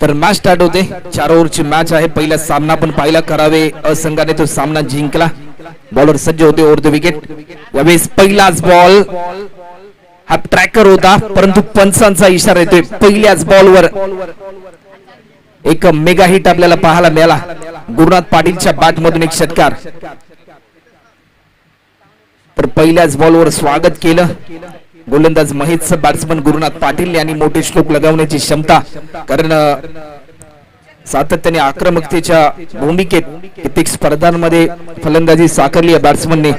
तर match start होते. 4 ओव्हरची match आहे. पहिला सामना पण पाहिला करावे संघाने तो सामना जिंकला. बॉलर सज्ज होते ओव्हर द विकेट. यावेळेस पहिलाच बॉल हा ट्रॅकर होता, परंतु पंचांचा इशारा येतोय. पहिल्याच बॉलवर एक मेगा हिट आपल्याला पाहायला मिळाला. गुरुनाथ पाटीलच्या बॅट मधून एक षटकार. तर पहिल्याच बॉलवर स्वागत केलं गोलंदाज महेशचं. बॅट्समन गुरुनाथ पाटील यांनी मोठे श्लोक लगावण्याची क्षमता, कारण सातत्याने आक्रमकतेच्या भूमिकेत कित्येक स्पर्धांमध्ये फलंदाजी साकारली आहे बॅट्समनने.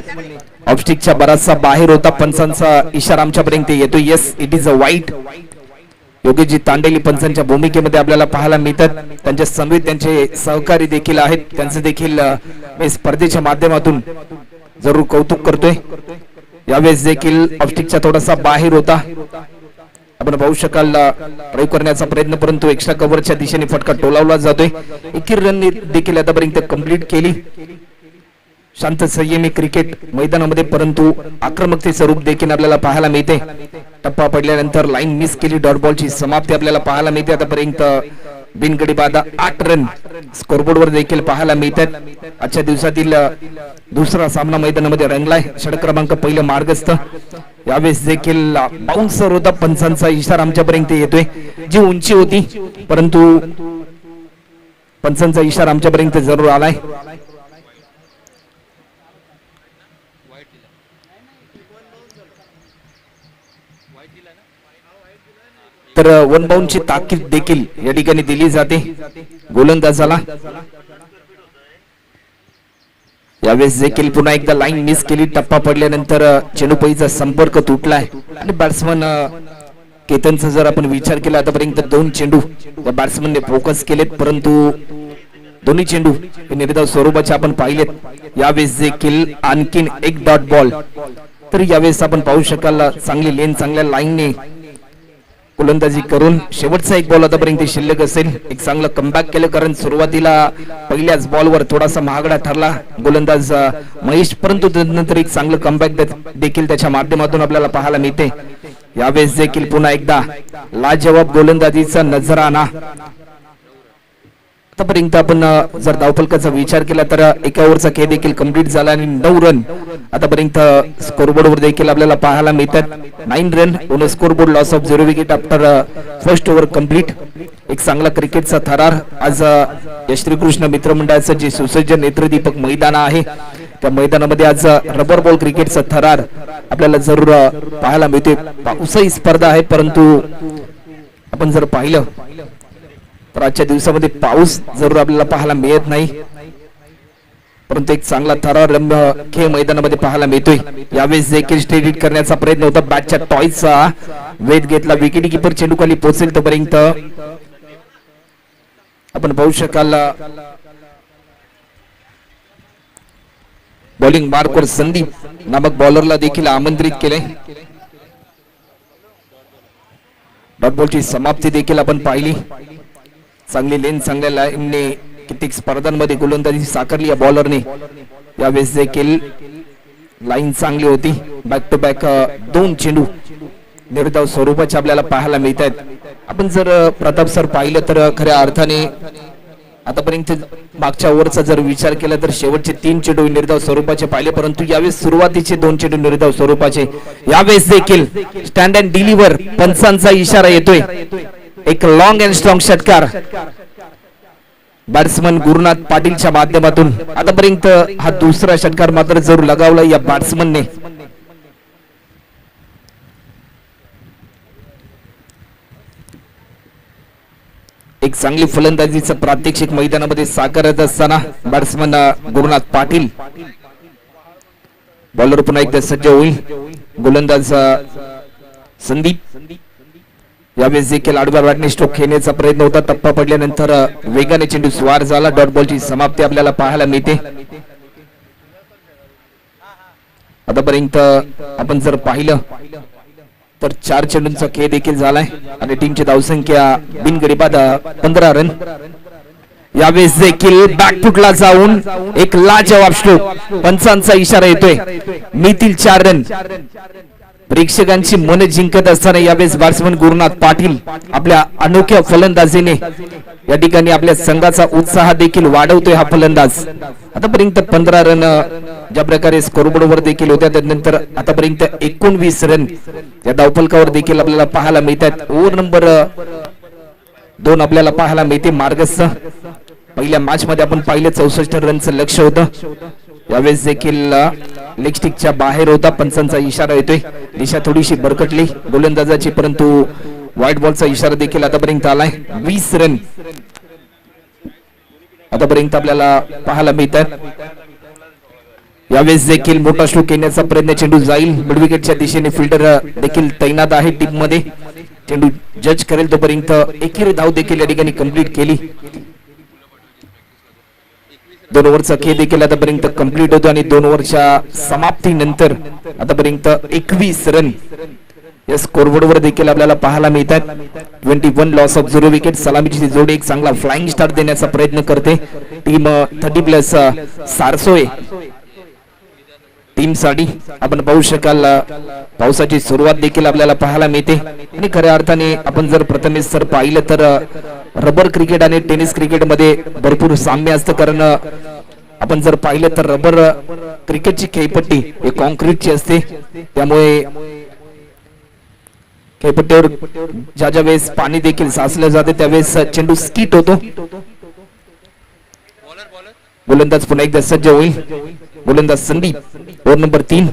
ऑफस्टिकच्या बराचसा बाहेर होता. पंचांचा इशारा आमच्यापर्यंत येतो. येस, इट इज अ वाईट. योगेशजी तांडेली पंचांच्या भूमिकेमध्ये आपल्याला पाहायला मिळतात. त्यांच्या समवेत त्यांचे सहकारी देखील आहेत. त्यांचं देखील मी स्पर्धेच्या माध्यमातून जरूर कौतुक करतोय. यावेळेस देखील ऑफस्टिकचा थोडासा बाहेर होता. आपण पाहू शकाल प्रयोग करण्याचा प्रयत्न, परंतु एक्स्ट्रा कव्हरच्या दिशेने फटका टोलावला जातोय. 21 रन देखील आतापर्यंत कंप्लीट केली. शांत संयमी क्रिकेट मैदानामध्ये, परंतु आक्रमकतेचं रूप देखील आपल्याला पाहायला मिळते. टप्पा पडल्यानंतर लाईन मिस केली. डॉट बॉलची समाप्ती आपल्याला पाहायला मिळते. आतापर्यंत बिनगडी बाद 8 रन स्कोरबोर्डवर देखील पाहायला मिळतात. आजच्या दिवसातील दुसरा सामना मैदानामध्ये रंगलाय. षटक क्रमांक पहिलं मार्गस्थ. यावेळेस देखील बाउन्सर होता. पंचांचा इशारा आमच्यापर्यंत येतोय. जी उंची होती, परंतु पंचांचा इशारा आमच्यापर्यंत जरूर आलाय. तर वन बाउंडची ताकीद देखील या ठिकाणी दिली जाते गोलंदाजाला. यावेळेस देखील पुन्हा एकदा लाईन मिस केली. टप्पा पडल्यानंतर चेंडूपैचा संपर्क तुटलाय आणि बॅट्समन केतनचा जर आपण विचार केला, आतापर्यंत 2 चेंडू या बॅट्समनने फोकस केलेत, परंतु दोन्ही चेंडू हे निर्धाव स्वरूपाचे आपण पाहिलेत. यावेळेस देखील आणखीन एक डॉट बॉल. तर यावेळेस आपण पाहू शकाल चांगली लेन, चांगल्या लाईनने गोलंदाजी करून शेवटचा एक बॉल आतापर्यंत शिल्लक असेल. एक चांगलं कमबॅक केलं, कारण सुरुवातीला पहिल्याच बॉलवर थोडासा महागडा ठरला गोलंदाज महेश, परंतु त्यानंतर एक चांगलं कमबॅक देखील त्याच्या माध्यमातून आपल्याला पाहायला मिळते. यावेळेस देखील पुन्हा एकदा लाजवाब गोलंदाजीचा नजराणा. आतापर्यंत आपण जर धावफलकाचा विचार केला तर एका ओव्हरचा खेळ देखील कंप्लीट झाला आणि 9 रन आतापर्यंत स्कोरबोर्डवर देखील आपल्याला पाहायला मिळतात. 9 run on scoreboard, loss of 0 wicket after first over complete. एक चांगला क्रिकेटचा थरार आज या श्रीकृष्ण मित्रमंडळाचं जे सुसज्ज नेत्रदीपक मैदान आहे, त्या मैदानामध्ये आज रबर बॉल क्रिकेटचा थरार आपल्याला जरूर पाहायला मिळते. पावसाळी स्पर्धा आहे, परंतु आपण जर पाहिलं तर आजच्या दिवसामध्ये पाऊस जरूर आपल्याला पाहायला मिळत नाही, परंतु एक चांगला थरार खेळ मैदानामध्ये पाहायला मिळतोय. यावेळेस देखील स्ट्रेट हिट करण्याचा प्रयत्न होता. बॅटच्या टॉयचा वेध घेतला. विकेट किपर चेंडू खाली पोहोचेल तोपर्यंत आपण पाहू शकाल बॉलिंग मार्कवर संदीप नामक बॉलरला देखील आमंत्रित केले. डॉट बॉलची समाप्ती देखील आपण पाहिली. चांगली लेन, चांगल्या लाईनने कित्येक स्पर्धांमध्ये गोलंदाजी साकारली या बॉलरने. यावेळेस देखील लाईन चांगली होती. बॅक टू बॅक 2 चेंडू निर्धाव स्वरूपाचे आपल्याला पाहायला मिळत आहेत. आपण जर प्रताप सर पाहिलं तर खऱ्या अर्थाने आतापर्यंत मागच्या ओव्हरचा जर विचार केला तर शेवटचे 3 चेंडू निर्धाव स्वरूपाचे पाहिले, परंतु यावेळेस सुरुवातीचे 2 चेंडू निर्धाव स्वरूपाचे. यावेळेस देखील स्टँड अँड डिलिव्हर पंचांचा इशारा येतोय. एक लॉंग अँड स्ट्रॉंग षटकार बॅट्समन गुरुनाथ पाटीलच्या माध्यमातून. आतापर्यंत हा दुसरा षटकार मात्र जरूर लगावला या बॅट्समनने. एक चांगली फलंदाजीचं प्रात्यक्षिक मैदानामध्ये साकारत असताना बॅट्समन गुरुनाथ पाटील. बॉलर पुन्हा एकदा सज्ज होईल. गोलंदाज संदीप. यावेळेस देखील आडव्या बॅटने स्ट्रोक खेळण्याचा प्रयत्न होता. टप्पा पडल्यानंतर वेगाने चेंडू स्वार झाला. डॉट बॉलची समाप्ती आपल्याला पाहायला मिळते. आतापर्यंत आपण जर पाहिलं तर 4 चेंडूंचा खेळ देखील झालाय आणि टीमची धावसंख्या बिनगडी बाद 15 रन. यावेळेस देखील बॅकफुटला जाऊन एक लाजवाब स्ट्रोक. पंचांचा इशारा येतोय. मिळतील 4 रन. प्रेक्षकांची मन जिंकत असताना यावेळेस बॅट्समन गुरुनाथ पाटील आपल्या अनोख्या फलंदाजीने या ठिकाणी आपल्या संघाचा उत्साह देखील वाढवतोय. हा फलंदाज आतापर्यंत 15 रन ज्या प्रकारे स्कोरबोर्डवर देखील होत्या, त्यानंतर आतापर्यंत 19 रन या धावफलकावर देखील आपल्याला पाहायला मिळतात. ओव्हर नंबर 2 आपल्याला पाहायला मिळते मार्गस्थ. पहिल्या मॅच मध्ये आपण पाहिलं 64 रनचं लक्ष होतं. यावेळेस देखील लेग स्टिकच्या बाहेर होता. पंचांचा इशारा येतोय. दिशा थोडीशी भरकटली गोलंदाजाची, परंतु व्हाईट बॉलचा इशारा देखील आतापर्यंत आलाय. 20 रन आतापर्यंत आपल्याला पाहायला मिळतात. यावेळेस देखील मोठा स्ट्रोक येण्याचा प्रयत्न, चेंडू जाईल मिडविकेटच्या दिशेने. फिल्डर देखील तैनात आहे टीम मध्ये. चेंडू जज करेल तोपर्यंत एकेरी धाव देखील या ठिकाणी कंप्लीट केली. 2 ओव्हरचा खेळ देखील आतापर्यंत कंप्लीट होतो आणि 2 ओव्हरच्या समाप्तीनंतर आतापर्यंत 21 रन या स्कोरबोर्डवर देखील आपल्याला पाहायला मिळतात. 21 लॉस ऑफ 0 विकेट. सलामीची जोडी एक चांगला फ्लाइंग स्टार्ट देण्याचा प्रयत्न करते टीम 30+ सारसोय टीम साठी. आपण पाहू शकाल पावसाची सुरुवात देखील आपल्याला पाहायला मिळते आणि खऱ्या अर्थाने आपण जर प्रथमेश सर पाहिलं तर रबर क्रिकेट आणि टेनिस क्रिकेट मध्ये भरपूर साम्य असतं. कारण आपण जर पाहिलं तर रबर क्रिकेटची खेळपट्टी ही कॉन्क्रीटची असते, त्यामुळे खेळपट्टीवर ज्या वेळेस पाणी देखील साचलं जाते त्यावेळेस चेंडू स्किट होतो. गोलंदाज पुन्हा एकदा सज्ज होईल. गोलंदाज संदीप. Over number 3.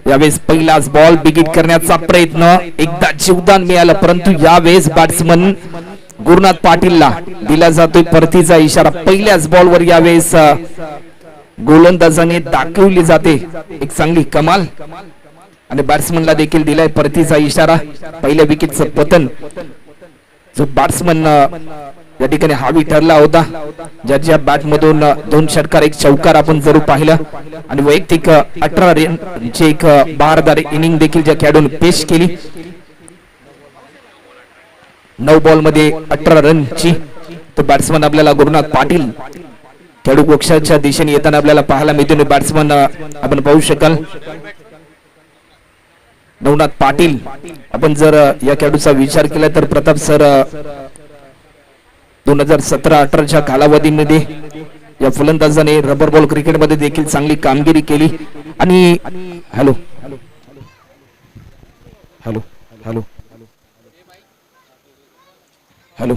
यावेळेस पहिलाच बॉल बिगिट करण्याचा प्रयत्न. एकदा जीवदान मिळालं, परंतु यावेळेस बॅट्समन गुरुनाथ पाटीलला दिला जातोय परतीचा इशारा. पहिल्याच बॉलवर यावेळेस गोलंदाजाने दाखवली जाते एक चांगली कमाल आणि बॅट्समनला देखील दिलाय परतीचा इशारा. पहिल्या विकेटचं पतन जो बॅट्समन या ठिकाणी हावी ठरला होता, ज्याच्या बॅट मधून 2 षटकार 1 चौकार आपण जरूर पाहिलं आणि वैयक्तिक 18 रनची एक बहारदार इनिंग देखील ज्या खेळाडूने पेश केली. 9 बॉल मध्ये 18 रनची. तो बॅट्समन आपल्याला गुरुनाथ पाटील खेळाडू पक्षाच्या दिशेने येताना आपल्याला पाहायला मिळते. बॅट्समन आपण पाहू शकाल नवनाथ पाटील. आपण जर या खेळाडूचा विचार केला तर प्रताप सर 2017-18च्या कालावधीमध्ये या फलंदाजाने रबर बॉल क्रिकेट मध्ये देखील चांगली कामगिरी केली. आणि हॅलो हॅलो हॅलो हॅलो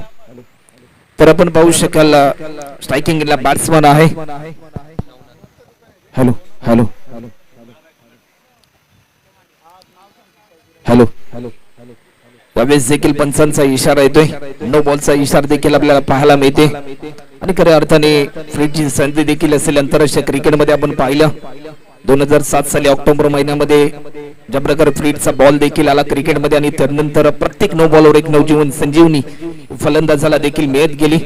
तर आपण पाहू शकाल स्ट्रायकिंगला बॅट्समन आहे. हॅलो हॅलो हॅलो हॅलो यावेळेस देखील पंचांचा इशारा येतोय. 9 बॉलचा इशारा देखील आपल्याला पाहायला मिळते आणि खऱ्या अर्थाने फ्रीची संधी देखील असेल. आंतरराष्ट्रीय क्रिकेटमध्ये आपण पाहिलं 2007 साली ऑक्टोबर महिन्यामध्ये ज्या प्रकारे फ्रीडचा बॉल देखील आला क्रिकेटमध्ये आणि त्यानंतर प्रत्येक 9 बॉलवर एक नवजीवन संजीवनी फलंदाजाला देखील मिळत गेली.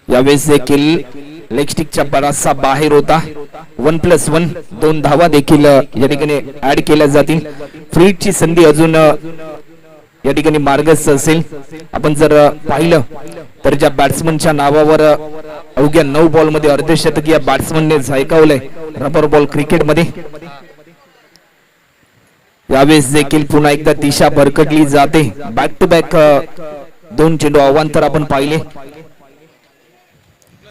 यावेळेस देखील लेग स्टिकच्या बराचसा बाहेर होता. 1+1 2 धावा देखील या ठिकाणी ऍड केल्या जातील. फ्रीडची संधी अजून या ठिकाणी मार्गस्थ असेल. आपण जर पाहिलं तर ज्या बॅट्समनच्या नावावर अवघ्या 9 बॉल मध्ये अर्धशतक या बॅट्समनने झळकावलंय रबर बॉल क्रिकेटमध्ये. यावेळेस देखील पुन्हा एकदा दिशा भरकटली जाते. बॅक टू बॅक 2 चेंडू अवांतर आपण पाहिले.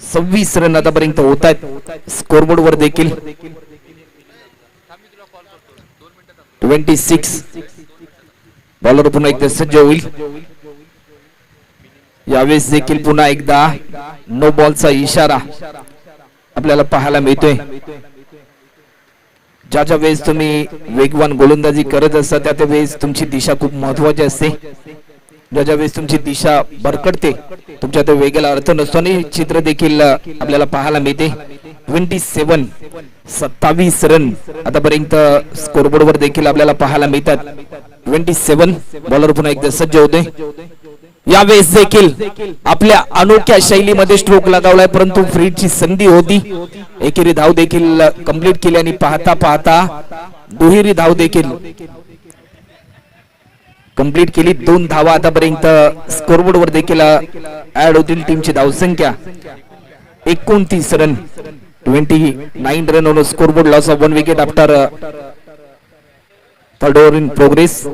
26 रन आतापर्यंत होत आहेत स्कोरबोर्ड वर देखील. 26 बॉलर पुन्हा एकदा सज्ज होईल. यावेळेस देखील पुन्हा एकदा 9 बॉलचा इशारा आपल्याला पाहायला मिळतोय. ज्या वेळेस तुम्ही वेगवान गोलंदाजी करत असता त्या वेळेस तुमची दिशा खूप महत्वाची असते. ज्या वेळेस तुमची दिशा भरकटते तुमच्या त्या वेगळा अर्थ नसतो आणि चित्र देखील आपल्याला पाहायला मिळते. 27 रन आतापर्यंत स्कोरबोर्ड वर देखील आपल्याला पाहायला मिळतात. 27 बॉलर पुन्हा एकदा सज्ज होते. यावेळेस देखील आपल्या अनोख्या शैलीमध्ये स्ट्रोक लगावलाय, परंतु फ्रीडची संधी होती. एकेरी धाव देखील कंप्लीट केली आणि पाहता पाहता दुहेरी धाव देखील कंप्लीट केली. 2 धावा आतापर्यंत स्कोरबोर्ड वर देखील ऍड होतील. टीमची धावसंख्या 29 run. 29 run on scoreboard. Loss of 1 wicket after third over in progress.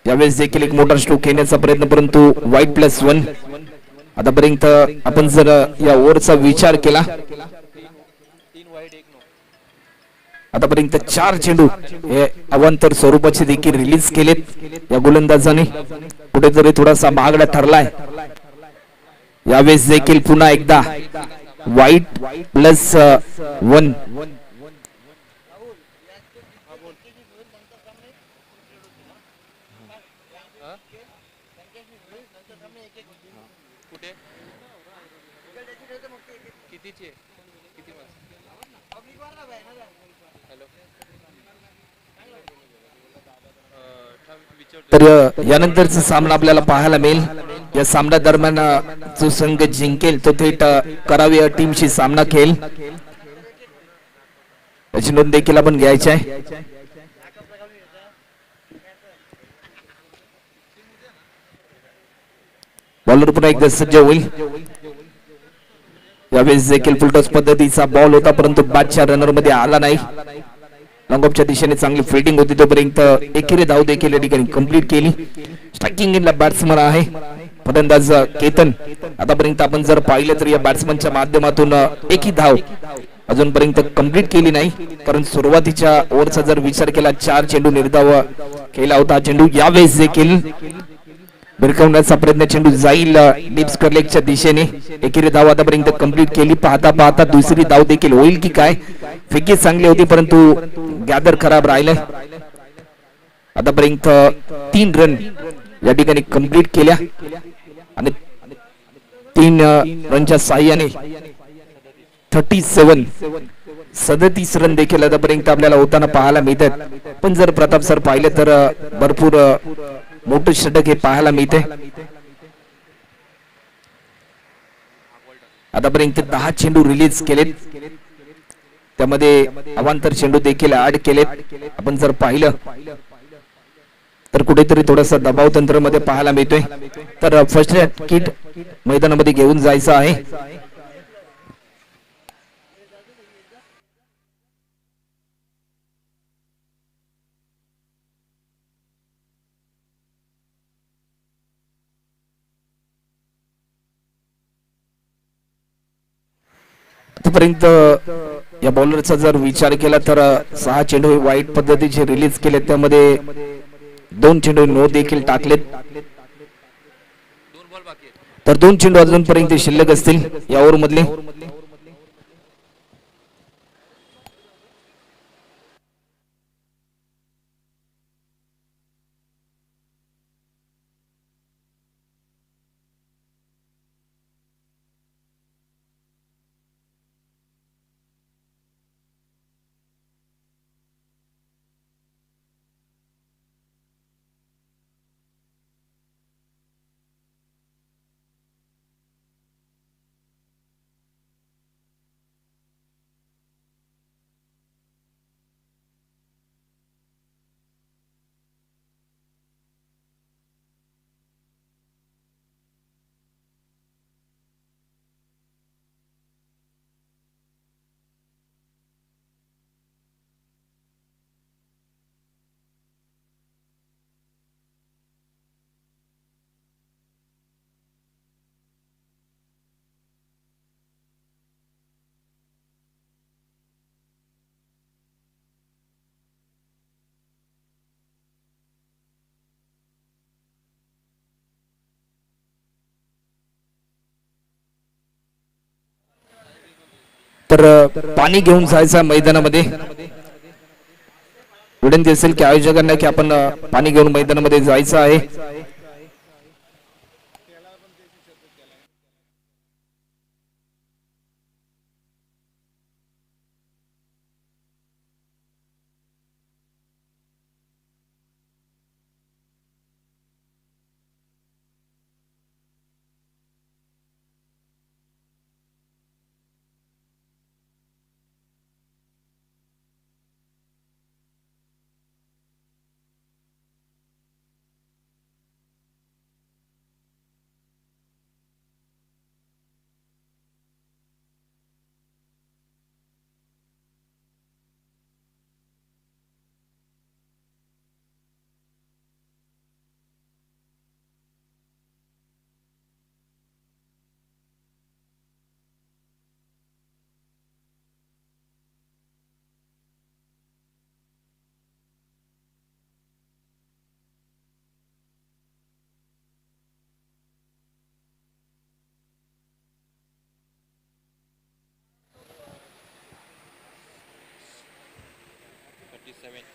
यावेळेस देखील एक मोठा स्ट्रोक घेण्याचा प्रयत्न, परंतु वाईट +1. आतापर्यंत आपण जर या ओव्हरचा विचार केला, आतापर्यंत 4 चेंडू हे अवांतर स्वरूपाचे देखील रिलीज केलेत या गोलंदाजाने. कुठेतरी थोडासा महागडा ठरलाय. यावेळेस देखील पुन्हा एकदा वाईट +1. तर यानंतरचा सामना आपल्याला पाहायला मिळेल. या सामना दरम्यान जो संघ जिंकेल तो थेट करावी या टीमशी सामना खेळेल. याची नोंद देखील आपण घ्यायची आहे. बॉलर पुन्हा एकदा सज्ज होईल. यावेळेस देखील फुलटॉस पद्धतीचा बॉल होता, परंतु बादशाह रनर मध्ये आला नाही. लॉंगऑफच्या दिशेने चांगली फिल्डिंग होती, तोपर्यंत एकेरी धाव देखील या ठिकाणी कंप्लीट केली. स्ट्रायकिंग इनला बॅट्समन आहे फलंदाज केतन. आतापर्यंत आपण जर पाहिलं तर या बॅट्समनच्या माध्यमातून एकही धाव अजूनपर्यंत कंप्लीट केली नाही, कारण सुरुवातीच्या ओव्हरचा जर विचार केला 4 चेंडू निर्धाव केला होता. चेंडू यावेळेस देखील भिरकवण्याचा प्रयत्न, चेंडू जाईल लिप्स कर्लेकच्या दिशेने. एकेरी धाव आतापर्यंत कंप्लीट केली. पाहता पाहता दुसरी धाव देखील होईल की काय. फिकी चांगली होती, परंतु गॅदर खराब राहिलं. आतापर्यंत 3 रन या ठिकाणी कंप्लीट केल्या आणि 3 रनच्या साह्याने 37 रन देखील आतापर्यंत आपल्याला होताना पाहायला मिळतात. पण जर प्रताप सर पाहिलं तर भरपूर मोठं षटक हे पाहायला मिळते. आतापर्यंत 10 चेंडू रिलीज केलेत, त्यामध्ये अवांतर चेंडू देखील ऍड केलेत. आपण जर पाहिलं तर कुठेतरी थोडासा दबाव तंत्र मध्ये पाहायला मिळतोय. तर फर्स्ट किट मैदानामध्ये घेऊन जायचं आहे. आतापर्यंत या बॉलरचा जर विचार केला तर 6 चेंडू वाईट पद्धतीचे रिलीज केले, त्यामध्ये 2 चेंडू नो देखील टाकलेत. तर 2 चेंडू अजूनपर्यंत शिल्लक असतील या ओव्हर मधले. तर पाणी घेऊन जायचं मैदानामध्ये. विनंती असेल की आयोजकांना की आपण पाणी घेऊन मैदानामध्ये जायचं आहे.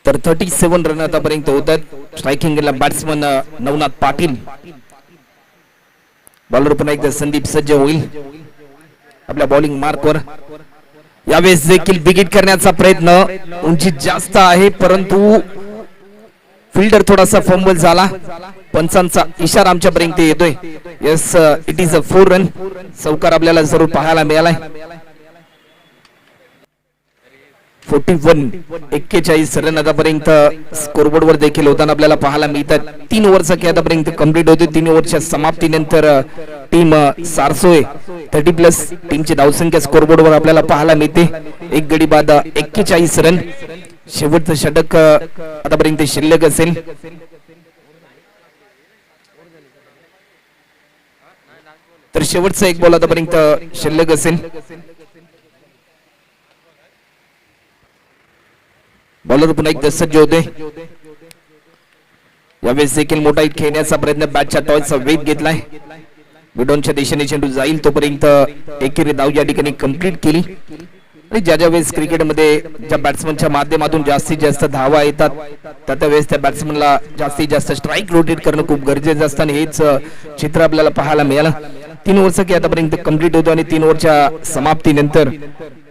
तर 37 रन आतापर्यंत होतात. स्ट्रायकिंगला बॅट्समन नवनाथ पाटील, बॉलर पुन्हा एकदा संदीप सज्ज होईल आपल्या बॉलिंग मार्कवर. यावेळेस देखील विकेट करण्याचा प्रयत्न, उंची जास्त आहे परंतु फिल्डर थोडासा फंबल झाला. पंचांचा इशारा आमच्यापर्यंत येतोय. Yes, it is a 4 run. चौकार आपल्याला जरूर पाहायला मिळालाय. 41 रन आतापर्यंत स्कोरबोर्ड वर देखील होताना आपल्याला पाहायला मिळतात. 3 ओव्हरचा खेळ आतापर्यंत कंप्लीट होते. 3 ओव्हरच्या समाप्तीनंतर टीम सारसोय 30+ टीमची धावसंख्या स्कोरबोर्ड वर आपल्याला पाहायला मिळते. एक गडी बाद 41 रन. शेवटचं षटक आतापर्यंत शिल्लक असेल. तर शेवटचा एक बॉल आतापर्यंत शिल्लक असेल. बॉलर पुन्हा एकदा सज्ज होते. यावेळेस देखील मोठा हिट खेळण्याचा प्रयत्न, बॅटच्या टॉयचा वेध घेतलाय. मिडॉनच्या दिशेने चेंडू जाईल तोपर्यंत एकेरी धाव या ठिकाणी कंप्लीट केली. आणि ज्या वेळेस क्रिकेटमध्ये ज्या बॅट्समनच्या माध्यमातून जास्तीत जास्त धावा येतात त्यावेळेस त्या बॅट्समनला जास्तीत जास्त स्ट्राईक रोटेट करणं खूप गरजेचं असतं आणि हेच चित्र आपल्याला पाहायला मिळालं. 3 ओव्हरचा खेळ आतापर्यंत कंप्लीट होतो आणि 3 ओव्हरच्या समाप्तीनंतर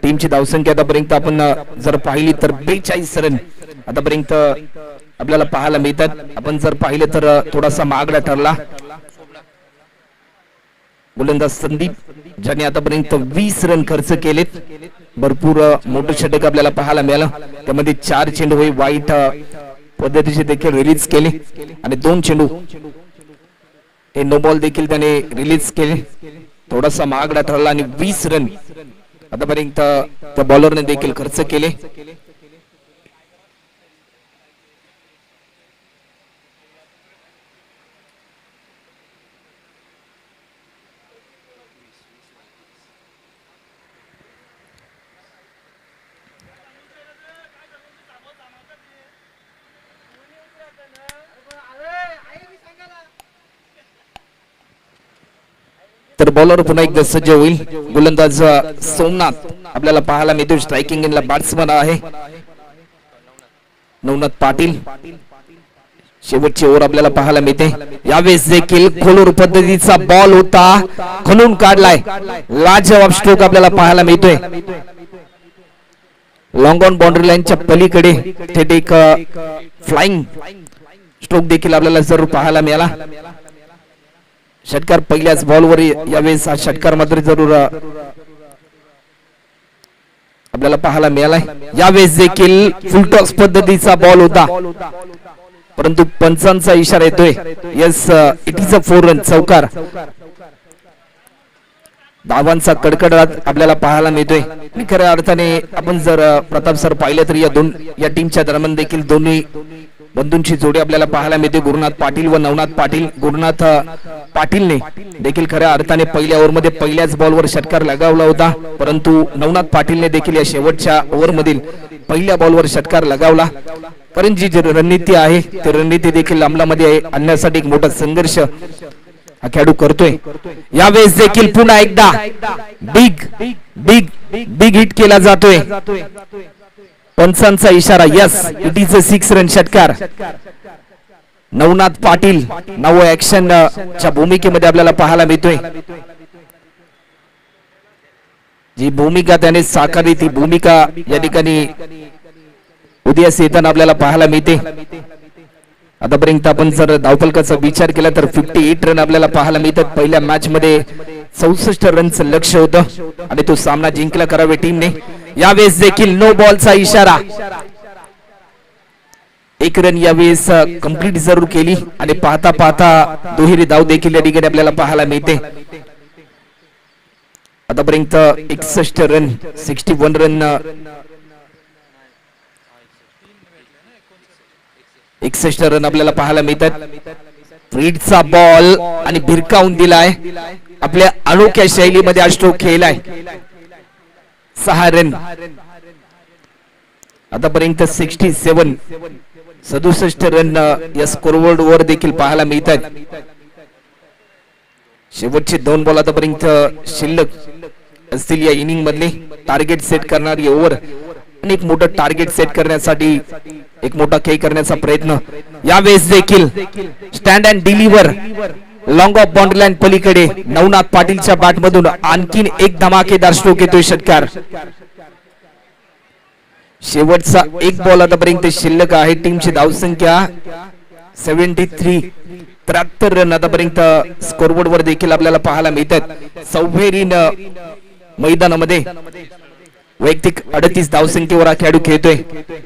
टीमची धावसंख्या आतापर्यंत आपण जर पाहिली तर 42 रन आतापर्यंत आपल्याला पाहायला मिळतात. आपण जर पाहिलं तर थोडासा महागडा ठरला. गोलंदाज संदीप ज्याने आतापर्यंत 20 रन खर्च केलेत. भरपूर मोठं षटक आपल्याला पाहायला मिळालं. त्यामध्ये 4 चेंडू हे वाईट पद्धतीचे देखील रिलीज केले आणि 2 चेंडू हे नो बॉल देखील त्याने रिलीज केले. थोडासा महागडा ठरला आणि 20 रन आतापर्यंत त्या बॉलरने देखील खर्च केले. तर बॉलर पुन्हा एकदा सज्ज होईल. गोलंदाज सोमनाथ आपल्याला पाहायला मिळतो. स्ट्रायकिंग इनला बॅट्समन आहे नवनाथ पाटील. शेवटची ओव्हर आपल्याला पाहायला मिळते. यावेळेस देखील खोलूर पद्धतीचा बॉल होता, खणून काढलाय. लाजवाब स्ट्रोक आपल्याला पाहायला मिळतोय. लॉंग ऑन बाउंड्री लाईनच्या पलीकडे थेट एक फ्लाइंग स्ट्रोक देखील आपल्याला जरूर पाहायला मिळाला. षटकार पहिल्याच बॉलवर यावेळेस हा षटकार मात्र जरूर आपल्याला पाहायला मिळालाय. यावेळेस देखील फुलटॉस पद्धतीचा बॉल होता परंतु पंचांचा इशारा येतोय. Yes, it is a 4 run. चौकार. धावांचा कडकडाट आपल्याला पाहायला मिळतोय. आणि खऱ्या अर्थाने आपण जर प्रताप सर पाहिलं तर या टीमच्या दरम्यान देखील दोन्ही बंधूंची जोडी आपल्याला पाहायला मिळते. गुरुनाथ पाटील व नवनाथ पाटील. गुरुनाथ पाटीलने देखील खऱ्या अर्थाने पहिल्या ओव्हरमध्ये पहिल्याच बॉलवर षटकार लगावला होता परंतु नवनाथ पाटीलने देखील या शेवटच्या ओव्हरमधील पहिल्या बॉलवर षटकार लगावला. कारण जी रणनीती आहे ती रणनीती देखील अंमलामध्ये आणण्यासाठी एक मोठा संघर्ष हा खेळाडू करतोय. यावेळेस देखील पुन्हा एकदा बिग बिग बिग हिट केला जातोय. पंचांचा इशारा. Yes, it is a 6 run षटकार. नवनाथ पाटील नव ऍक्शन च्या भूमिकेमध्ये आपल्याला पाहायला मिळतोय. जी भूमिका त्याने साकारली ती भूमिका या ठिकाणी उदयास येताना आपल्याला पाहायला मिळते. आतापर्यंत आपण जर धावफलकाचा विचार केला तर 58 रन आपल्याला पाहायला मिळतात. पहिल्या मॅच मध्ये 64 रनचं लक्ष होतं आणि तो सामना जिंकला करावे टीमने. यावेळेस देखील नो बॉलचा इशारा. 1 रन यावेळेस कंप्लीट जरूर केली आणि पाहता पाहता दुहेरी धाव देखील या ठिकाणी आपल्याला पाहायला मिळते. आतापर्यंत 61 रन 61 रन 61 रन आपल्याला पाहायला मिळतात. फ्रीडचा बॉल आणि भिरकावून दिलाय. आपल्या अनोख्या शैलीमध्ये हा स्ट्रोक खेळलाय. 6 रन. आतापर्यंत 67 रन या स्कोरबोर्ड वर देखील पाहायला मिळतात. शेवटचे 2 बॉल आतापर्यंत शिल्लक असतील या इनिंग मधले. टार्गेट सेट करणारी ओव्हर आणि एक मोठं टार्गेट सेट करण्यासाठी एक मोठा खेळ करण्याचा प्रयत्न यावेळेस देखील stand and deliver long of boundary line पलीकडे नवनाथ पाटीलच्या बॅट मधून आणखीन एक धमाकेदार स्ट्रोक येतोय षटकार. शेवटचा एक बॉल आतापर्यंत शिल्लक आहे. टीमची धावसंख्या 73 73 रन आतापर्यंत स्कोरबोर्ड वर देखील आपल्याला पाहायला मिळतात. सौभेरीन मैदानामध्ये वैयक्तिक 38 धावसंख्येवर हा खेळाडू खेळतोय.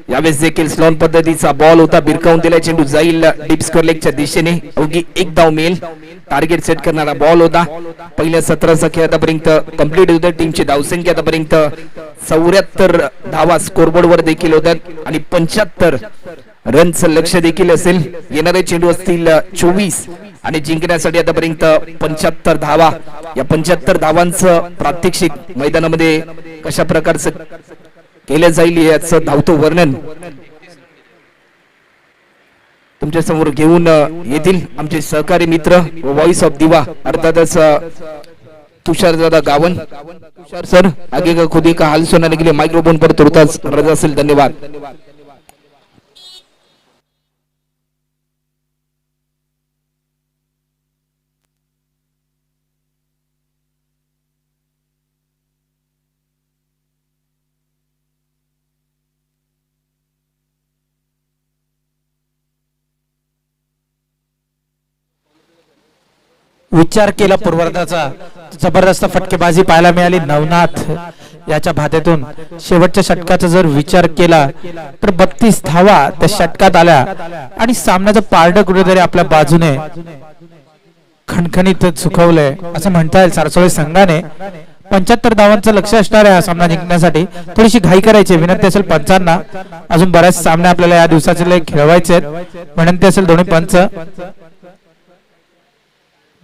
यावेळेस देखील स्लोन पद्धतीचा बॉल होता, बिरकावून दिला, चेंडू जाईल डीप स्क्वेअर लेगच्या दिशेने. अवघी एक धाव मिळेल. टार्गेट सेट करणारा बॉल होता. पहिल्या 17चा खेळ आतापर्यंत कंप्लीट होतोय. टीमची धावसंख्या आतापर्यंत 74 धावा स्कोरबोर्ड वर देखील होतात आणि 75 रनचं लक्ष देखील असेल. येणारे चेंडू असतील 24 आणि जिंकण्यासाठी आतापर्यंत 75 धावा. या 75 धावांचं प्रात्यक्षिक मैदानामध्ये कशा प्रकारचं केलं जाईल याचं धावतो वर्णन तुमच्या समोर घेऊन येतील आमचे सहकारी मित्र व्हॉइस ऑफ दिवा अर्थातच तुषार दादा गावन. तुषार सर आगे का खुद का हाल सुनाने के लिए माइक्रोफोन पर तुरंत रजा असेल. धन्यवाद. विचार केला पूर्वार्धाचा जबरदस्त फटकेबाजी पाहायला मिळाली नवनाथ याच्या भात्यातून. शेवटच्या षटकाचा जर विचार केला तर 32 धावा त्या षटकात आल्या आणि सामन्याचं पारडं कुठेतरी आपल्या बाजूने खणखणीत सुखवलंय असं म्हणता येईल. सारसोळी संघाने 75 धावांचं लक्ष असणार आहे हा सामना जिंकण्यासाठी. थोडीशी घाई करायची विनंती असेल पंचांना. अजून बऱ्याच सामने आपल्याला या दिवसाचे खेळवायचे आहेत. विनंती असेल दोन्ही पंच.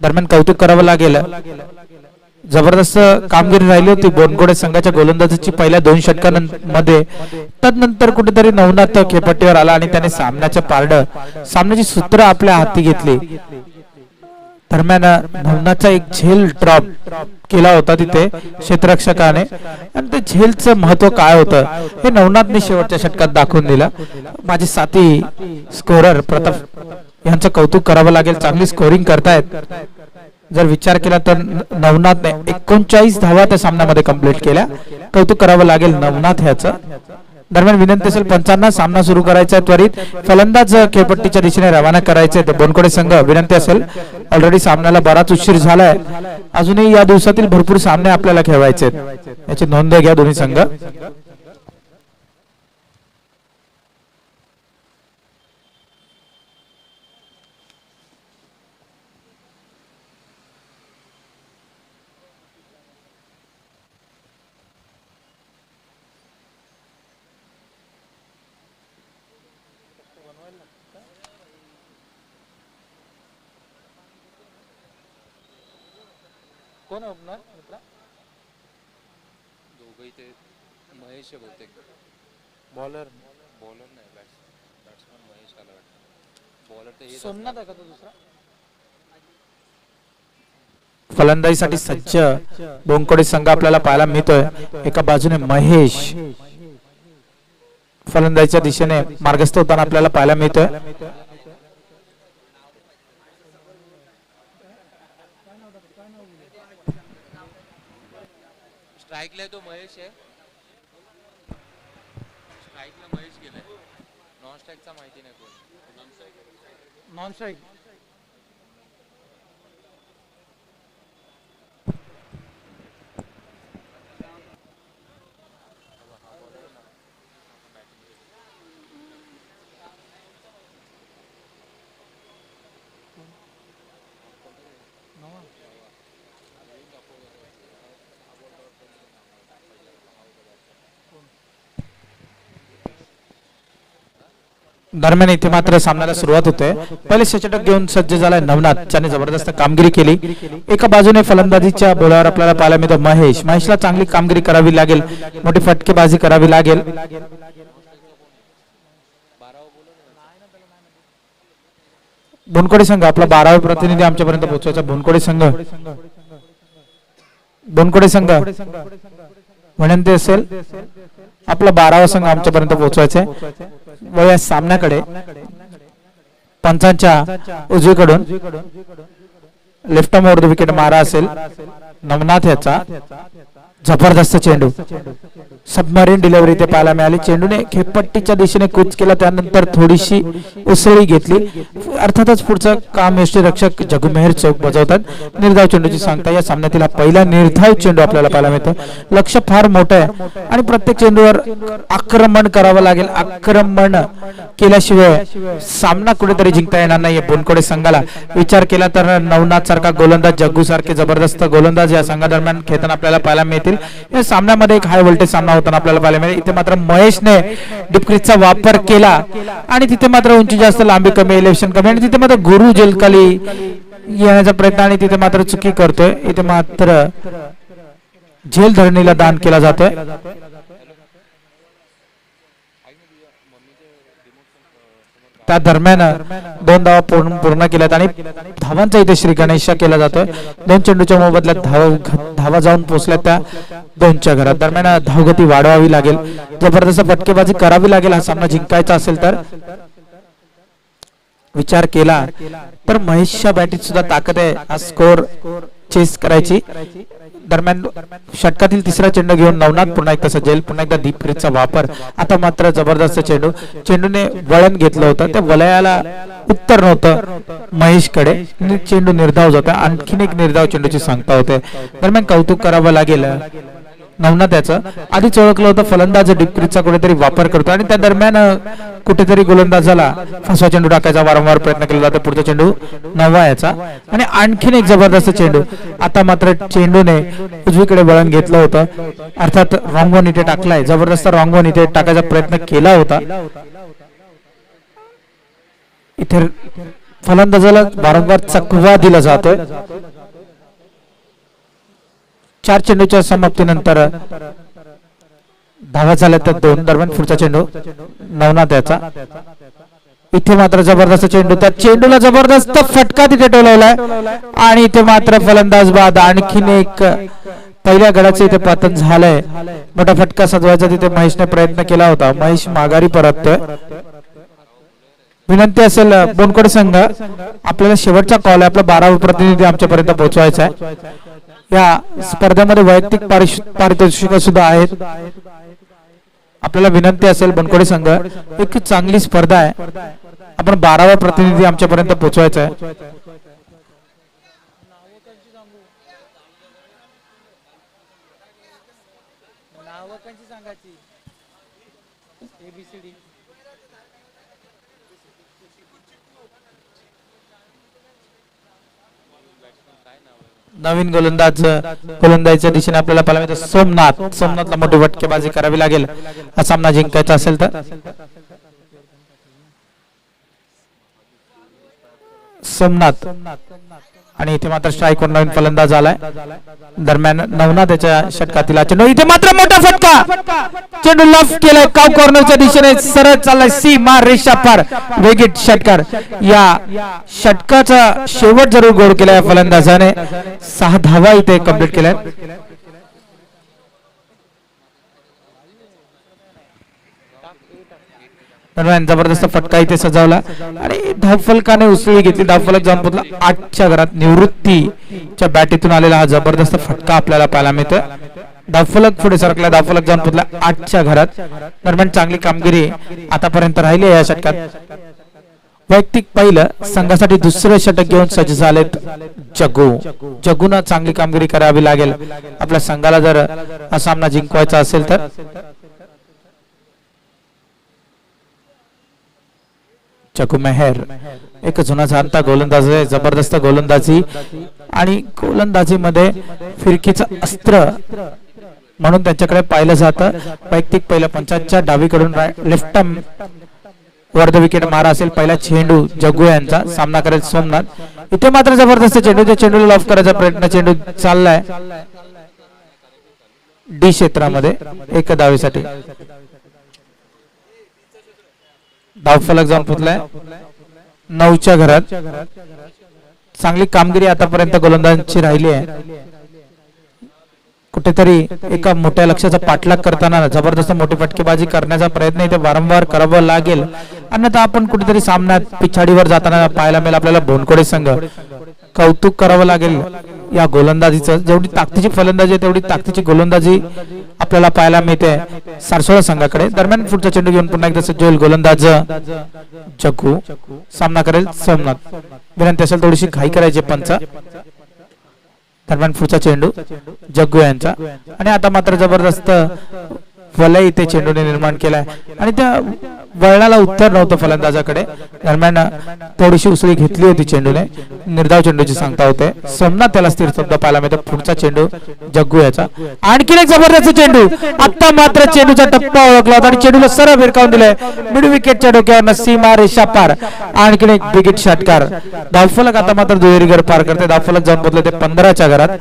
दरम्यान कौतुक करावं लागेल, जबरदस्त कामगिरी राहिली होती बोनगोडे संघाच्या गोलंदाजीची पहिल्या 2 षटकांमध्ये. तदनंतर कुठेतरी नवनाथ खेळपट्टीवर आला आणि त्याने सामन्याचं पारडं सामन्याची सूत्र आपल्या हाती घेतली. दरम्यान नवनाथचा एक झेल ड्रॉप केला होता तिथे क्षेत्ररक्षकाने आणि ते झेलचं महत्व काय होतं हे नवनाथने शेवटच्या षटकात दाखवून दिलं. माझे साथी स्कोरर प्रताप यांचं कौतुक करावं लागेल. चांगली स्कोरिंग करतायत. जर विचार केला तर नवनाथने 39 धावा त्या सामन्यामध्ये कंप्लीट केल्या. कौतुक करावं लागेल नवनाथ ह्याचं. दरम्यान विनंती असेल पंचांना सामना सुरू करायचा आहे. त्वरित फलंदाज खेळपट्टीच्या दिशेने रवाना करायचे. बोनकोडे संघ विनंती असेल, ऑलरेडी सामन्याला बराच उशीर झालाय. अजूनही या दिवसातील भरपूर सामने आपल्याला खेळवायचे याची नोंद घ्या दोन्ही संघ. कोण ओपनर मित्रा? दोघे ते महेश आहे बहुतेक. बॉलर नाही, बॅट्समन महेश आला वाटतं. बॉलर तर सोमनाथ आहे का तो दुसरा? फलंदाजीसाठी सज्ज बोंकोडे संघ आपल्याला पाहायला मिळतोय. एका बाजूने महेश फलंदाजीच्या दिशेने मार्गस्थ होताना आपल्याला पाहायला मिळतोय. स्ट्राइकला तो महेश आहे. स्ट्राइकला महेश गेलाय. नॉन स्ट्राइकचा माहिती नाही कोण. नॉन स्ट्राइक दरम्यान इथे मात्र सामन्याला सुरुवात होते. पहिले षटक घेऊन सज्ज झालाय नवनाथ, ज्याने जबरदस्त कामगिरी केली. एका बाजूने फलंदाजीच्या बोलावर आपल्याला पाहायला मिळतो महेश. महेशला चांगली कामगिरी करावी लागेल, मोठी फटकेबाजी करावी लागेल. बोनकोडे संघ आपला 12वा प्रतिनिधी आमच्यापर्यंत पोहोचवायचा. बोनकोडे संघ विनंती असेल आपला 12वा संघ आमच्यापर्यंत पोहोचवायचा आहे. वळूया सामन्याकडे. पंचांच्या उजवीकडून left arm over the wicket मारा असेल नवनाथ याचा. जबरदस्त चेंडू, सबमरीन डिलिव्हरी ते पाहायला मिळाली. चेंडूने खेळपट्टीच्या दिशेने कूच केला, त्यानंतर थोडीशी उसळी घेतली. अर्थातच पुढचं काम यष्टीरक्षक जगू मेहर चौक बजावतात. निर्धाव चेंडूची सांगता या सामन्यातील हा पहिला निर्धाव चेंडू आपल्याला पाहायला मिळतो. लक्ष फार मोठं आहे आणि प्रत्येक चेंडूवर आक्रमण करावं लागेल. आक्रमण केल्याशिवाय सामना कुठेतरी जिंकता येणार नाहीये बोनकोडे संघाला. विचार केला तर नवनाथ सारखा गोलंदाज, जग्गू सारखे जबरदस्त गोलंदाज या संघादरम्यान खेळताना आपल्याला पाहायला मिळतील. या सामन्यामध्ये एक हाय व्होल्टेज सामना होताना आपल्याला पाहायला मिळेल. इथे मात्र महेशने डिपक्रीजचा वापर केला आणि तिथे मात्र उंची जास्त, लांबी कमी, इलेव्हेशन कमी आणि तिथे मात्र गुरु जेलकाली येण्याचा प्रयत्न आणि तिथे मात्र चुकी करतोय. इथे मात्र झेल धरणीला दान केला जातोय. त्या दरम्यान 2 धावा पूर्ण केल्यात आणि धावांचा इथे श्री गणेशा केला जातोय. 2 चेंडूच्या मोबदल्यात धावा जाऊन पोहोचल्या त्या 2च्या घरात. दरम्यान धावगती वाढवावी लागेल, जबरदस्त फटकेबाजी करावी लागेल हा सामना जिंकायचा असेल तर. विचार केला तर महेशच्या बॅटीत सुद्धा ताकद आहे हा स्कोर चेस करायची. दरम्यान षटकातील तिसरा चेंडू घेऊन नवनाथ पुन्हा एकदा सजेल. पुन्हा एकदा दीपक्रीजचा वापर. आता मात्र जबरदस्त चेंडूने वळण घेतलं होतं, त्या वलयाला उत्तर नव्हतं महेशकडे. चेंडू निर्धाव जातो. आणखीन एक निर्धाव चेंडूची सांगता होते. दरम्यान कौतुक करावं लागेल नवनाथ याचं. आधीच ओळखलं होतं फलंदाज दीपक्रीजचा कुठेतरी वापर करतो आणि त्या दरम्यान कुठेतरी गोलंदाजाला फसवा चेंडू टाकायचा वारंवार प्रयत्न केला जातो. पुढचा चेंडू नववा याचा आणि आणखीन एक जबरदस्त चेंडू. आता मात्र चेंडूने उजवीकडे वळण घेतलं होतं, अर्थात रॉंग वन इथे टाकलाय. जबरदस्त रॉंग वन इथे टाकायचा प्रयत्न केला होता. इथे फलंदाजाला वारंवार चकवा दिला जातोय. 4 चेंडूच्या समाप्तीनंतर धावा झाल्या त्या 2. दरम्यान पुढचा चेंडू नवनाथ याचा. इथे मात्र जबरदस्त चेंडू, त्या चेंडूला जबरदस्त फटका तिथे टोलवलाय आणि इथे मात्र फलंदाज बाद. आणखीन एक पहिल्या गडाचे इथे पतन झालंय. मोठा फटका सजवायचा तिथे महेशने प्रयत्न केला होता. महेश माघारी परततोय. विनंती असेल बोनकोडे संघ, आपल्याला शेवटचा कॉल आहे. आपला 12वा प्रतिनिधी आमच्यापर्यंत पोहोचवायचा आहे. या स्पर्धेमध्ये वैयक्तिक पारितोषिक सुद्धा आहेत. आपल्याला विनंती असेल बनकोडे संघ, एक चांगली स्पर्धा आहे, आपण 12वा प्रतिनिधी आमच्यापर्यंत पोहोचवायचा आहे. नवीन गोलंदाजीच्या दिशेने आपल्याला पाहायला मिळतं सोमनाथला मोठी फटकेबाजी करावी लागेल हा सामना जिंकायचा असेल तर. सोमनाथ आणि इथे मात्र स्ट्राईक वर नवीन फलंदाज आलाय. दरम्यान नवनाथ त्याच्या षटकातील चेंडू, इथे मात्र मोठा फटका, चेंडू लफ केलाय काव कॉर्नरच्या दिशेने, सरळ चाललाय सीमा रेषा पार, वेगीट षटकार. या षटकाचा शेवट जरूर गोल केलाय फलंदाजाने. 6 धावा इथे कंप्लीट केल्या. दरम्यान जबरदस्त फटका इथे सजावला आणि धावफलकाने उसळी घेतली. धावफलक जाऊन पोहोचला 8च्या घरात. निवृत्तीच्या बॅटीतून आलेला हा जबरदस्त फटका आपल्याला पाहायला मिळतोय. धावफलक पुढे सरकला, धावफलक जाऊन पोहोचला 8च्या घरात. दरम्यान चांगली कामगिरी आतापर्यंत राहिली या षटकात. वैयक्तिक पहिलं, संघासाठी दुसरं षटक घेऊन सज्ज झालेत जगून चांगली कामगिरी करावी लागेल आपल्या संघाला जर हा सामना जिंकवायचा असेल तर. जगू मेहर एक जुना जाणता गोलंदाज आहे, जबरदस्त गोलंदाजी आणि गोलंदाजीमध्ये फिरकीचं अस्त्र म्हणून त्यांच्याकडे पाहिलं जातं. वैयक्तिक पहिल्या पंचांच्या डावीकडून लेफ्ट वर द विकेट मारा असेल. पहिला चेंडू जगू यांचा, सामना करेल सोमनाथ. इथे मात्र जबरदस्त चेंडू, त्या चेंडूला लॉफ करायचा प्रयत्न, चेंडू चाललाय डी क्षेत्रामध्ये 1 धावेसाठी. धावफलक जाऊन पोहोचलाय 9च्या घरात. चांगली कामगिरी आतापर्यंत गोलंदाजांची राहिली आहे. कुठेतरी एका मोठ्या लक्ष्याचा पाठलाग करताना जबरदस्त मोठी फटकेबाजी करण्याचा प्रयत्न इथे वारंवार करावा लागेल, अन्यथा आपण कुठेतरी सामन्यात पिछाडीवर जाताना पाहायला मिळेल आपल्याला बोनकोडे संघ. कौतुक करावं लागेल या गोलंदाजीचं, जेवढी ताकदीची फलंदाजी आहे तेवढी ताकदीची गोलंदाजी आपल्याला पाहायला मिळते सारसोळा संघाकडे. दरम्यान पुढचा चेंडू घेऊन पुन्हा एकदा सज्ज होईल गोलंदाज जग्गू. सामना करेल सोमनाथ. विनंती असेल थोडीशी घाई करायची पंच. दरम्यान पुढचा चेंडू जग्गू यांचा, आणि आता मात्र जबरदस्त वलय इथे चेंडूने निर्माण केलाय आणि त्या वळणाला उत्तर नव्हतं फलंदाजाकडे. दरम्यान थोडीशी उसळी घेतली होती चेंडूने. निर्धाव चेंडूची सांगता होते. सोमनाथ त्याला स्थिर शब्द पाहायला मिळतो. पुढचा चेंडू जग्गू याचा. आणखी एक जबरदस्त चेंडू. आता मात्र चेंडूचा टप्पा ओळखला होता आणि चेंडूला सरळ भिरकावून दिलाय मिड विकेटच्या डोक्यावर. सीमा रेषा पार. आणखी एक बिगिट षटकार. धावफलक आता मात्र दुहेरी घर पार करते. धावफलक जाऊन पोहोचले ते 15च्या घरात.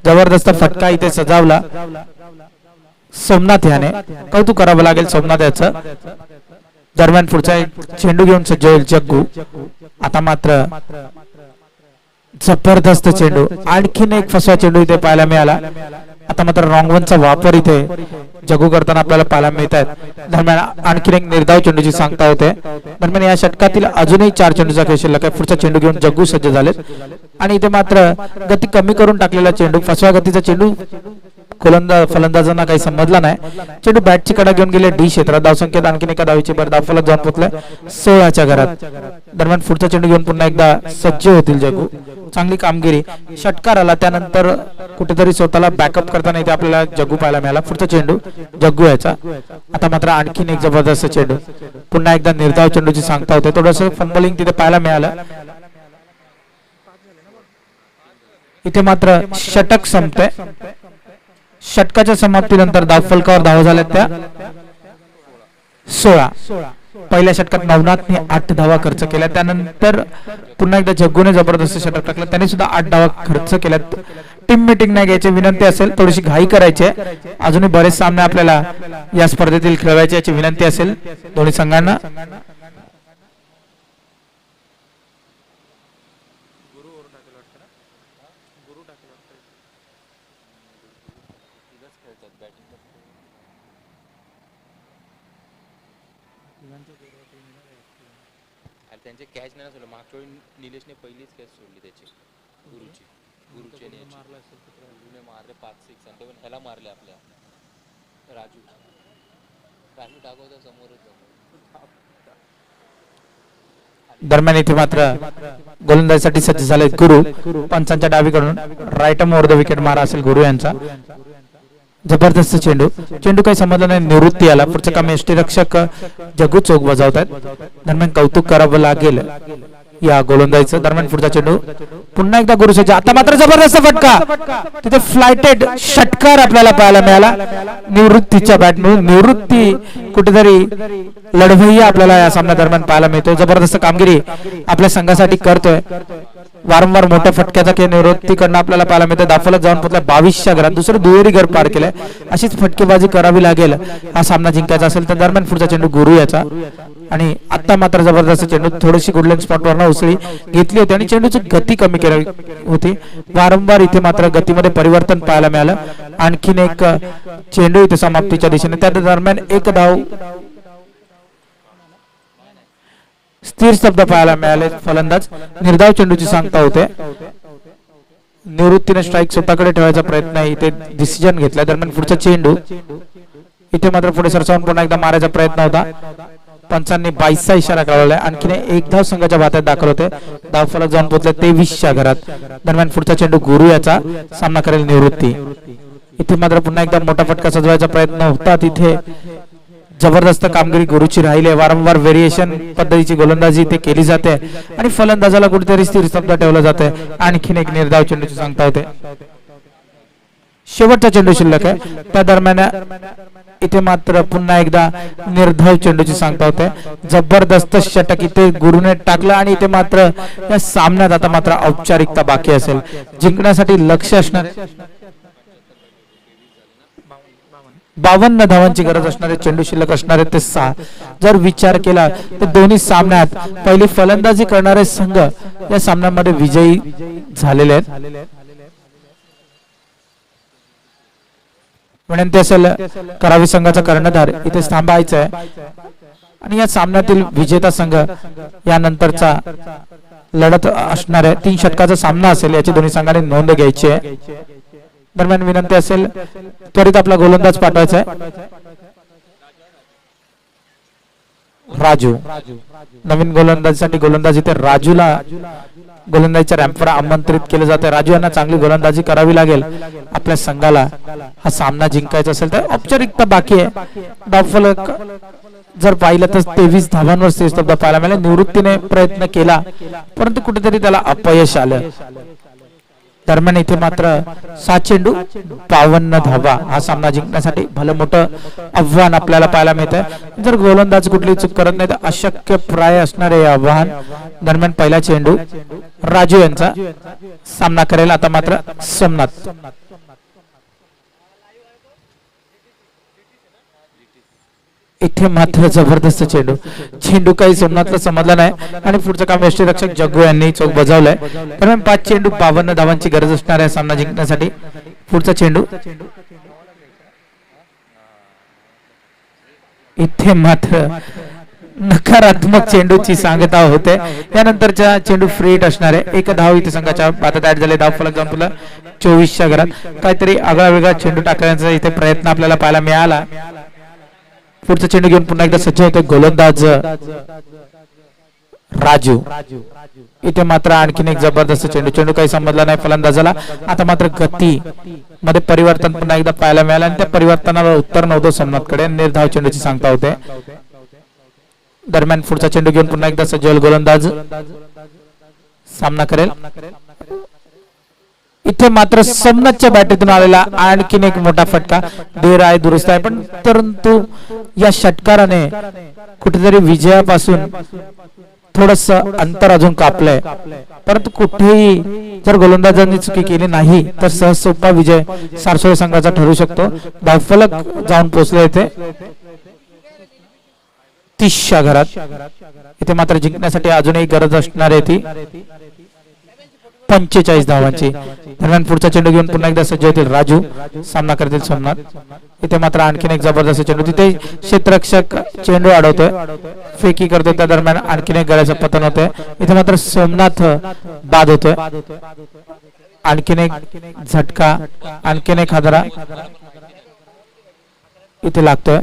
जबरदस्त फटका इथे सजावला सोमनाथ याने. कौतुक करावं लागेल सोमनाथ याचं. दरम्यान पुढचा एक चेंडू घेऊन सज्ज होईल जग्गू. आता मात्र जबरदस्त चेंडू. आणखीन एक फसवा चेंडू इथे पाहायला मिळाला. आता मात्र रॉंग वनचा वापर इथे जग्गू करताना आपल्याला पाहायला मिळत आहेत. दरम्यान आणखीन एक निर्धाव चेंडूची सांगता होते. दरम्यान या षटकातील अजूनही 4 चेंडूचा खेळ शिल्लक आहे. पुढचा चेंडू घेऊन जग्गू सज्ज झालेत आणि इथे मात्र गती कमी करून टाकलेला चेंडू. फसवा गतीचा चेंडू फलंदाजांना काही समजला नाही. चेंडू बॅटची कडा घेऊन गेले डी क्षेत्रात. धावसंख्येत आणखीन एका धावीची भर. धावफलक जाऊन पोहोचले 16च्या घरात. दरम्यान पुढचा चेंडू घेऊन पुन्हा एकदा सज्ज होतील जग्गू. चांगली कामगिरी. षटकार आला त्यानंतर कुठेतरी स्वतःला बॅकअप करताना इथे आपल्याला जग्गू पाहायला मिळाला. पुढचा चेंडू जग्गू याचा. आता मात्र आणखीन एक जबरदस्त चेंडू. पुन्हा एकदा निर्धाव चेंडूची सांगता होते. थोडस फंबलिंग तिथे पाहायला मिळालं. इथे मात्र षटक संपते. षटकाच्या समाप्तीनंतर धावफलकावर धावा झाल्या त्या 16. पहिल्या षटकात नवनाथने 8 धावा खर्च केल्या. त्यानंतर पुन्हा एकदा जग्गूने जबरदस्त षटक टाकलं. त्याने सुद्धा 8 धावा खर्च केल्यात. टीम मीटिंग नाही घ्यायची विनंती असेल. थोडीशी घाई करायची. अजूनही बरेच सामने आपल्याला या स्पर्धेतील खेळवायचे याची विनंती असेल दोन्ही संघांना. त्यांचे कॅच नाही सोडलं. मागच्या वेळी निलेशने पहिलीच कॅच सोडली त्याची गुरुची. गुरुने मारले 5-6 आणि ते पण ह्याला मारले आपल्या राजू टाकवता समोरच. दरम्यान इथे मात्र गोलंदाजीसाठी सज्ज झाले गुरु. पंचांच्या डावीकडून राईट मोर द विकेट मारा असेल गुरु यांचा. जबरदस्त चेंडू. चेंडू काही समजला नाही. निवृत्ती आला. पुढचं काम यष्टीरक्षक जग्गू चौक बजावत आहेत. दरम्यान कौतुक करावं लागेल या गोलंदाजीचं. दरम्यान पुढचा चेंडू पुन्हा एकदा गुरु सज्ज. आता मात्र जबरदस्त फटका. तिथे फ्लायटेड षटकार आपल्याला पाहायला मिळाला निवृत्तीच्या बॅटमधून. निवृत्ती कुठेतरी लढवय्या आपल्याला या सामन्या दरम्यान पाहायला मिळतो. जबरदस्त कामगिरी आपल्या संघासाठी करतोय. वारंवार मोठ्या फटक्याचा खेळ निवृत्तीकडनं आपल्याला पाहायला मिळतं. दाफलक जाऊन पोहोचला 22च्या घरात. दुसरं दुहेरी घर पार केलंय. अशीच फटकेबाजी करावी लागेल हा सामना जिंकायचा असेल तर. दरम्यान पुढचा चेंडू गुरु याचा. आणि आता मात्र जबरदस्त चेंडू. थोडीशी गुडलँड स्पॉटवर उसळी घेतली होती आणि चेंडूची गती कमी केली होती. वारंवार इथे मात्र गतीमध्ये परिवर्तन पाहायला मिळालं. आणखीन एक चेंडू इथे समाप्तीच्या दिशेने. त्या दरम्यान एक धाव स्थिर शब्द पाहायला मिळाले. फलंदाज निर्धाव चेंडूची सांगता होते. निवृत्तीने स्ट्राईक स्वतःकडे ठेवायचा प्रयत्न इथे डिसिजन घेतला. दरम्यान पुढचा चेंडू इथे मात्र पुढे सरसावून पुन्हा एकदा मारायचा प्रयत्न होता. पंचांनी 22चा इशारा कळवलाय. आणखीन एक धाव संघाच्या भात्यात दाखल होते. धावफलक जाऊन पोहोचले 23च्या घरात. दरम्यान पुढचा चेंडू गुरु याचा. सामना करेल निवृत्ती. इथे मात्र पुन्हा एकदा मोठा फटका सजवायचा प्रयत्न होता. तिथे जबरदस्त कामगिरी गुरुची राहिली. वारंवार व्हेरिएशन पद्धतीची गोलंदाजी इथे केली जाते आणि फलंदाजाला कुठेतरी स्थिर शब्द ठेवला जाते. आणखीन एक निर्धाव चेंडूची सांगता होते. शेवटचा चेंडू शिल्लक आहे. त्या दरम्यान इथे मात्र पुन्हा एकदा निर्धाव चेंडूची सांगता होते. जबरदस्त षटक इथे गुरुने टाकलं आणि इथे मात्र या सामन्यात आता मात्र औपचारिकता बाकी असेल. जिंकण्यासाठी लक्ष असणार 52 धावांची गरज असणारे चेंडू शिल्लक असणारे ते 6. जर विचार केला तर दोन्ही सामन्यात पहिली फलंदाजी करणारे संघ या सामन्यामध्ये विजयी झालेले आहेत. विनंती असेल करावी संघाचा कर्णधार इथे थांबायचं आहे आणि या सामन्यातील विजेता संघ यानंतरचा लढत असणाऱ्या 3 षटकाचा सामना असेल याची दोन्ही संघांनी नोंद घ्यायची आहे. दरम्यान विनंती असेल त्वरित आपला गोलंदाज पाठवायचा आहे. राजू नवीन गोलंदाजीसाठी गोलंदाजी इथे राजूला गोलंदाजीच्या रॅम्पवर आमंत्रित केले जाते. राजू यांना चांगली गोलंदाजी करावी लागेल आपल्या संघाला हा सामना जिंकायचा असेल तर. औपचारिकता बाकी आहे. धावफलक जर पाहिलं तर 23 धावांवर श्रेष्ठता पाहायला मिळाले. निवृत्तीने प्रयत्न केला परंतु कुठेतरी त्याला अपयश आलं. दरम्यान इथे मात्र 7 चेंडू 52 धावा हा सामना जिंकण्यासाठी भलं मोठं आव्हान आपल्याला पाहायला मिळतंय. जर गोलंदाज कुठली चूक करत नाही तर अशक्य प्राय असणारे आव्हान. दरम्यान पहिला चेंडू राजू यांचा सामना करेल. आता मात्र सोमनाथ. इथे मात्र जबरदस्त चेंडू काही सोमनाथला समजला नाही आणि पुढचं काम यष्टीरक्षक जग्गू यांनी चौक बजावलंय. दरम्यान 5 चेंडू 52 धावांची गरज असणार आहे सामना जिंकण्यासाठी. पुढचा चेंडू इथे मात्र नकारात्मक चेंडूची सांगता होते. यानंतरच्या चेंडू फ्रीट असणार आहे. 1 धाव इथे संघाच्या बातात ऍड झाले. धाव फलक जाऊन तुला 24च्या घरात. काहीतरी आगळा वेगळा चेंडू टाकण्याचा इथे प्रयत्न आपल्याला पाहायला मिळाला. पुढचा चेंडू घेऊन पुन्हा एकदा सज्ज होते गोलंदाज राजू. इथे मात्र आणखीन एक जबरदस्त चेंडू काही समजला नाही फलंदाजाला. आता मात्र गती मध्ये परिवर्तन पुन्हा एकदा पाहायला मिळालं आणि त्या परिवर्तनाला उत्तर नव्हतं सोमनाथकडे. निर्धाव चेंडूची सांगता होते. दरम्यान पुढचा चेंडू घेऊन पुन्हा एकदा सज्ज गोलंदाज सामना करेल. इथे मात्र सोमनाथच्या बॅटीतून आलेला आणखीन एक मोठा फटका. देर आहे दुरुस्त आहे पण परंतु या षटकाराने कुठेतरी विजयापासून थोडस अंतर अजून कापलंय. परंतु कुठेही जर गोलंदाजांनी चुकी केली नाही तर सहज सोपा विजय सारसोळे संघाचा ठरू शकतो. धावफलक जाऊन पोहोचले इथे 30च्या घरात. इथे मात्र जिंकण्यासाठी अजूनही गरज असणार आहे ती 45 धावांची. दरम्यान पुढचा चेंडू घेऊन पुन्हा एकदा सज्ज होतील राजू. सामना करतील सोमनाथ. इथे मात्र आणखीन एक जबरदस्त चेंडू. तिथे क्षेत्ररक्षक चेंडू अडवतोय फेकी करतोय. त्या दरम्यान आणखीन एक गळ्याचं पतन होतंय. इथे मात्र सोमनाथ बाद होतोय. आणखीन एक झटका आणखीन एक हादरा इथे लागतोय.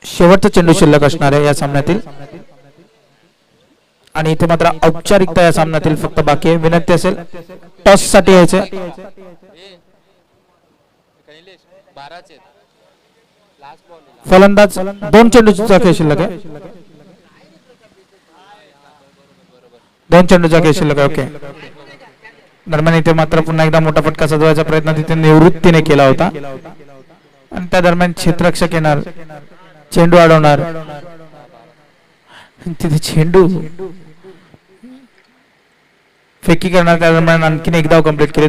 शेवटचा चेंडू शिल्लक असणार आहे या सामन्यातील आणि इथे मात्र औपचारिकता या सामन्यातील फक्त बाकी आहे. विनंती असेल टॉस साठी यायचे. फलंदाज 2 चेंडूचा खेळ शिल्लक आहे. 2 चेंडूचा खेळ शिल्लक आहे. ओके. दरम्यान इथे मात्र पुन्हा एकदा मोठा फटका सजवायचा प्रयत्न तिथे निवृत्तीने केला होता आणि त्या दरम्यान क्षेत्ररक्षक येणार चेंडू अडवणार. तिथे चेंडू फेकी करणार. त्या दरम्यान आणखीन एक धाव कंप्लीट केली.